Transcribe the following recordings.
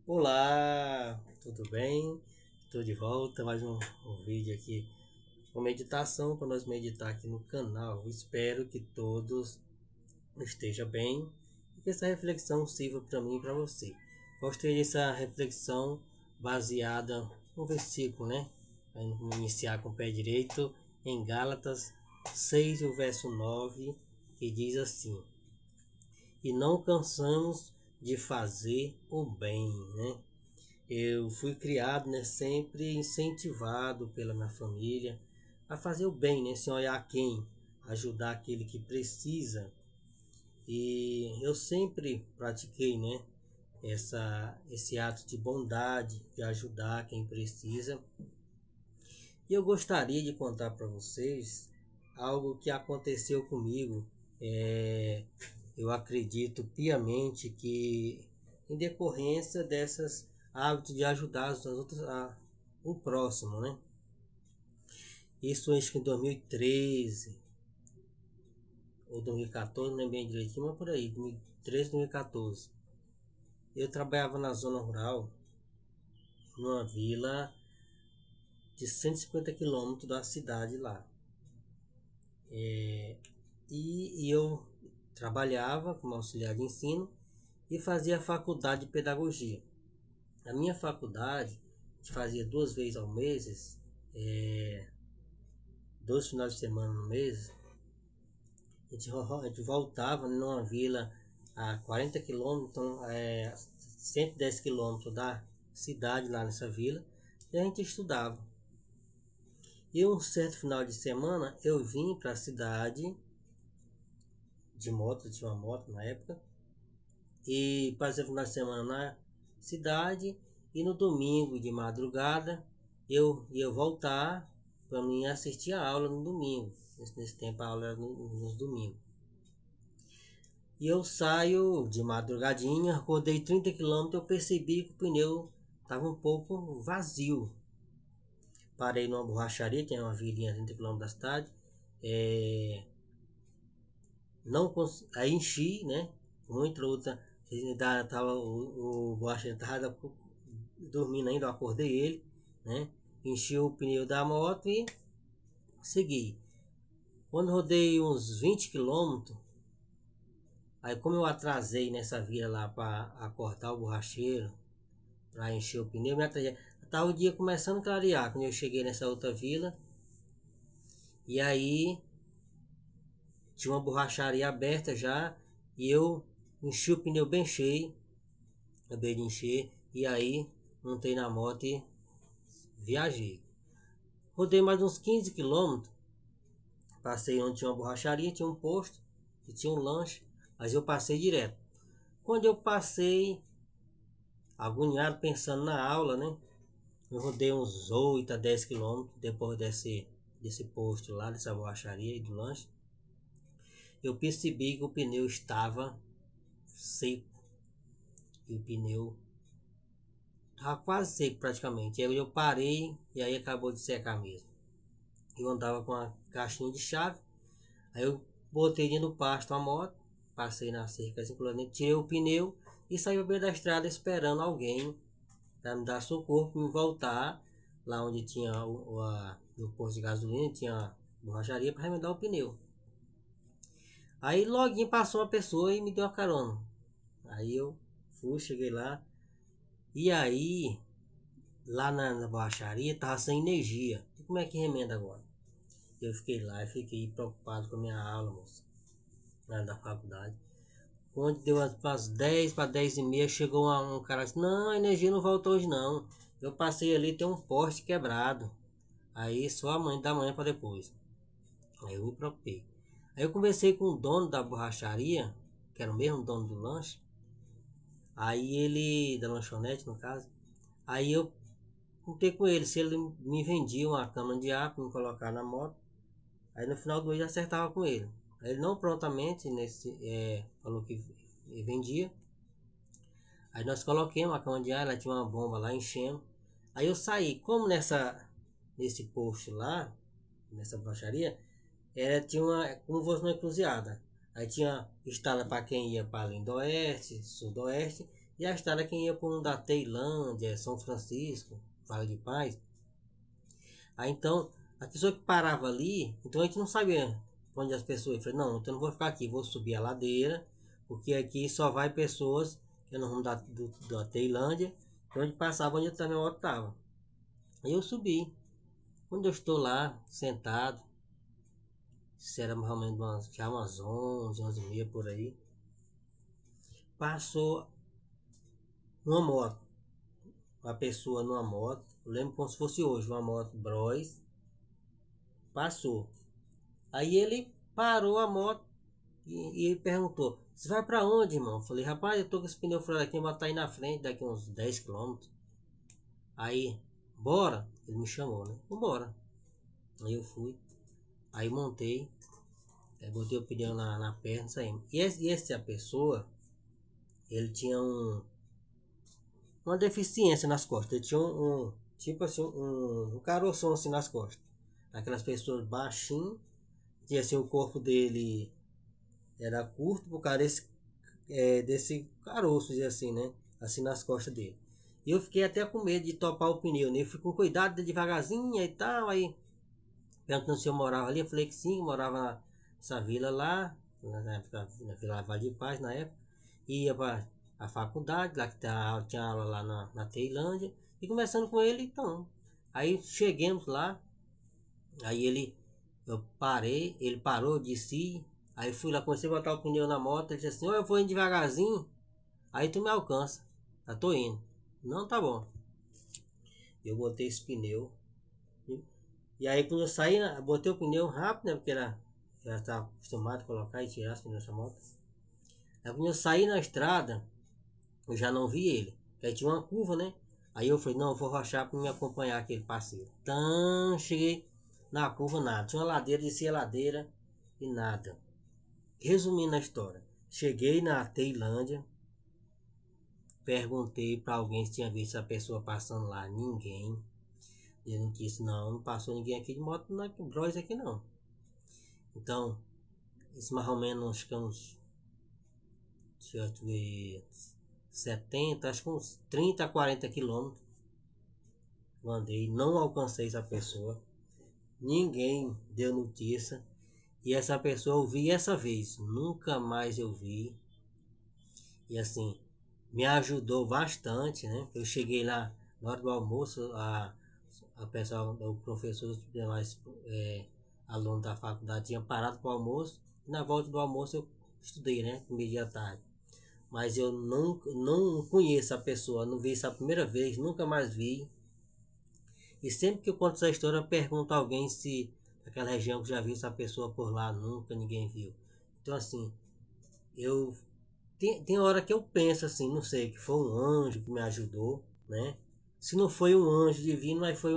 Olá, tudo bem? Estou de volta, mais um vídeo aqui, uma meditação para nós meditar aqui no canal. Espero que todos estejam bem e que essa reflexão sirva para mim e para você. Gostei dessa reflexão baseada no versículo, né? Vamos iniciar com o pé direito em Gálatas 6, o verso 9, que diz assim: E não cansamos de fazer o bem, né? Eu fui criado, né, sempre incentivado pela minha família a fazer o bem, né, sem olhar quem, ajudar aquele que precisa. E eu sempre pratiquei, né, esse ato de bondade, de ajudar quem precisa. E eu gostaria de contar para vocês algo que aconteceu comigo. É, eu acredito piamente que em decorrência dessas hábitos de ajudar as outras, o próximo, né? Isso acho que em 2013 ou 2014, não lembro bem direitinho, mas por aí, 2013, 2014. Eu trabalhava na zona rural, numa vila de 150 quilômetros da cidade lá. E eu trabalhava como auxiliar de ensino e fazia faculdade de pedagogia. A minha faculdade, que fazia 2 vezes ao mês, 2 finais de semana no mês, a gente voltava numa vila a 40 quilômetros, então, 110 quilômetros da cidade lá nessa vila, e a gente estudava. E um certo final de semana eu vim para a cidade de moto, tinha uma moto na época, e passei o final de semana na cidade, e no domingo de madrugada eu ia voltar para mim assistir a aula no domingo. Nesse tempo a aula era nos domingos. E eu saio de madrugadinha, rodei 30 quilômetros, eu percebi que o pneu estava um pouco vazio. Parei numa borracharia, que é uma vilinha a 30 quilômetros da cidade. Não aí enchi, né? Muita outra. Tava, o borracheiro estava dormindo ainda, eu acordei ele, né? Enchi o pneu da moto e segui. Quando rodei uns 20 quilômetros, aí como eu atrasei nessa via lá para acordar o borracheiro, para encher o pneu, me atrasei. Tava o dia começando a clarear quando eu cheguei nessa outra vila. E aí tinha uma borracharia aberta já. E eu enchi o pneu bem cheio. Acabei de encher. E aí montei na moto e viajei. Rodei mais uns 15 quilômetros. Passei onde tinha uma borracharia, tinha um posto e tinha um lanche. Mas eu passei direto. Quando eu passei, agoniado pensando na aula, né? Eu rodei uns 8 a 10 quilômetros depois desse posto lá, dessa borracharia e do lanche. Eu percebi que o pneu estava seco. E o pneu estava quase seco praticamente. Aí eu parei e aí acabou de secar mesmo. Eu andava com uma caixinha de chave. Aí eu botei dentro do pasto a moto. Passei na cerca, tirei o pneu e saí ao meio da estrada esperando alguém para me dar socorro, para me voltar lá onde tinha no posto de gasolina, tinha a borracharia para remendar o pneu. Aí logo passou uma pessoa e me deu a carona. Aí eu fui, cheguei lá. E aí, lá na borracharia, tava sem energia. E como é que remenda agora? Eu fiquei lá e fiquei preocupado com a minha aula, moça, lá da faculdade. Quando deu umas 10 para 10 e meia, chegou um cara assim, não, a energia não voltou hoje não. Eu passei ali, tem um poste quebrado. Aí só amanhã da manhã para depois. Aí eu me preocupei. Aí eu conversei com o dono da borracharia, que era o mesmo dono do lanche. Aí ele, da lanchonete no caso. Aí eu contei com ele se ele me vendia uma cama de ar para me colocar na moto. Aí no final do mês eu acertava com ele. Aí ele não prontamente falou que vendia. Aí nós coloquemos a cama de ar, ela tinha uma bomba lá, enchemos. Aí eu saí, como nesse posto lá, nessa borracharia, tinha como fosse uma encruzilhada. Aí tinha estrada para quem ia para além do oeste, sudoeste, E a estrada quem ia por um da Tailândia, São Francisco, Vale de Paz. Aí então, a pessoa que parava ali, então a gente não sabia onde as pessoas. Eu falei, não, então eu não vou ficar aqui, vou subir a ladeira, porque aqui só vai pessoas que não vão da Tailândia, onde passava onde a minha moto estava. Aí eu subi. Quando eu estou lá, sentado, isso era mais ou menos já umas 11, 11h30 por aí, passou uma moto, uma pessoa numa moto, eu lembro como se fosse hoje, uma moto Bros, passou. Aí ele parou a moto e ele perguntou, você vai pra onde, irmão? Eu falei, rapaz, eu tô com esse pneu furado aqui, mas tá aí na frente, daqui uns 10 km. Aí, bora? Ele me chamou, né? Vambora. Aí eu fui, aí montei, aí botei o pneu na perna, saímos. E essa pessoa, ele tinha uma deficiência nas costas, ele tinha tipo assim, um caroção assim nas costas. Aquelas pessoas baixinhas, tinha assim, o corpo dele era curto por causa desse caroço, dizer assim, né? Assim nas costas dele. E eu fiquei até com medo de topar o pneu, né? Eu fui com cuidado, devagarzinho e tal. Aí, perguntando se eu morava ali, eu falei que sim, eu morava nessa vila lá, na época, na Vila Vale de Paz, na época. Ia para a faculdade, lá que tinha aula lá na Tailândia. E conversando com ele, então. Aí chegamos lá, aí eu parei, ele parou, disse. Aí fui lá, comecei a botar o pneu na moto, ele disse assim, eu vou indo devagarzinho, aí tu me alcança. Já tô indo. Não, tá bom. Eu botei esse pneu. E aí quando eu saí, botei o pneu rápido, né? Porque já estava acostumado a colocar e tirar os pneus dessa moto. Aí quando eu saí na estrada, eu já não vi ele. Aí tinha uma curva, né? Aí eu falei, não, eu vou rochar para me acompanhar aquele parceiro. Então, cheguei na curva, nada. Tinha uma ladeira, desci a ladeira e nada. Resumindo a história, cheguei na Tailândia, perguntei para alguém se tinha visto a pessoa passando lá, ninguém. Ele não disse, não passou ninguém aqui de moto na Bros aqui não. Então, isso mais ou menos, acho que deixa eu ver, 70, acho que uns 30 a 40 quilômetros. Andei, não alcancei essa pessoa, ninguém deu notícia. E essa pessoa eu vi essa vez, nunca mais eu vi. E assim, me ajudou bastante, né? Eu cheguei lá na hora do almoço, a pessoa, o professor, os demais alunos da faculdade tinham parado para o almoço. E na volta do almoço eu estudei, né? Meio-dia à tarde. Mas eu não conheço a pessoa, não vi essa primeira vez, nunca mais vi. E sempre que eu conto essa história, eu pergunto a alguém se aquela região que já viu essa pessoa por lá, nunca ninguém viu. Então assim, eu tem hora que eu penso assim, não sei, que foi um anjo que me ajudou, né? Se não foi um anjo divino, mas foi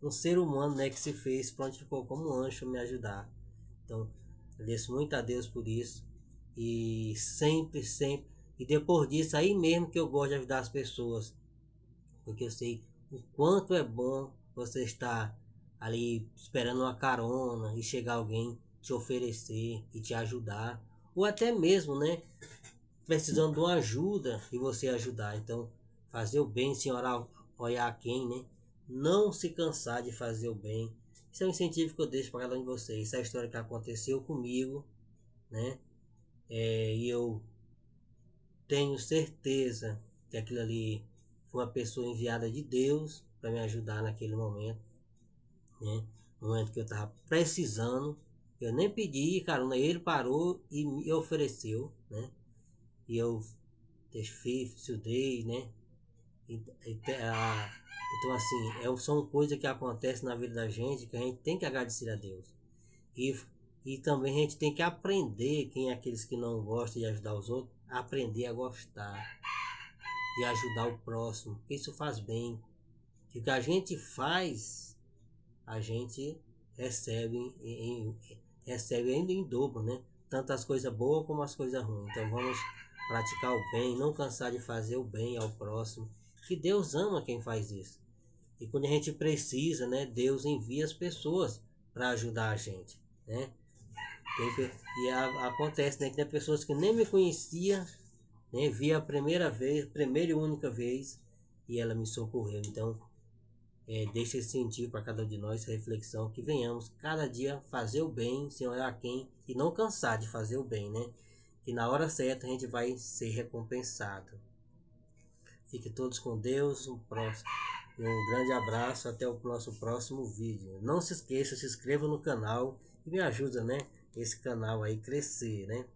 um ser humano, né, que se fez, pronto, ficou como um anjo me ajudar. Então, agradeço muito a Deus por isso. E sempre, e depois disso, aí mesmo que eu gosto de ajudar as pessoas, porque eu sei o quanto é bom você estar ali esperando uma carona e chegar alguém te oferecer e te ajudar, ou até mesmo, né, precisando de uma ajuda e você ajudar. Então, fazer o bem sem olhar a quem, né? Não se cansar de fazer o bem. Isso é um incentivo que eu deixo para cada um de vocês. Essa é a história que aconteceu comigo, né? E eu tenho certeza que aquilo ali foi uma pessoa enviada de Deus para me ajudar naquele momento, né? No momento que eu estava precisando. Eu nem pedi carona, ele parou e me ofereceu, né? E eu estudei, né? Então assim, são coisas que acontecem na vida da gente que a gente tem que agradecer a Deus. E, e também a gente tem que aprender, quem é aqueles que não gostam de ajudar os outros, aprender a gostar de ajudar o próximo, porque isso faz bem. E o que a gente faz, a gente recebe ainda em dobro, né? Tanto as coisas boas como as coisas ruins. Então vamos praticar o bem, não cansar de fazer o bem ao próximo, que Deus ama quem faz isso. E quando a gente precisa, né, Deus envia as pessoas para ajudar a gente, né? Acontece, né, que tem pessoas que nem me conhecia, né? Vi a primeira vez, primeira e única vez, e ela me socorreu. Então, deixa esse incentivo para cada um de nós, essa reflexão, que venhamos cada dia fazer o bem, sem olhar a quem, e não cansar de fazer o bem, né? Que na hora certa a gente vai ser recompensado. Fiquem todos com Deus. Um grande abraço. Até o nosso próximo vídeo. Não se esqueça, se inscreva no canal e me ajuda, né? Esse canal aí crescer, né?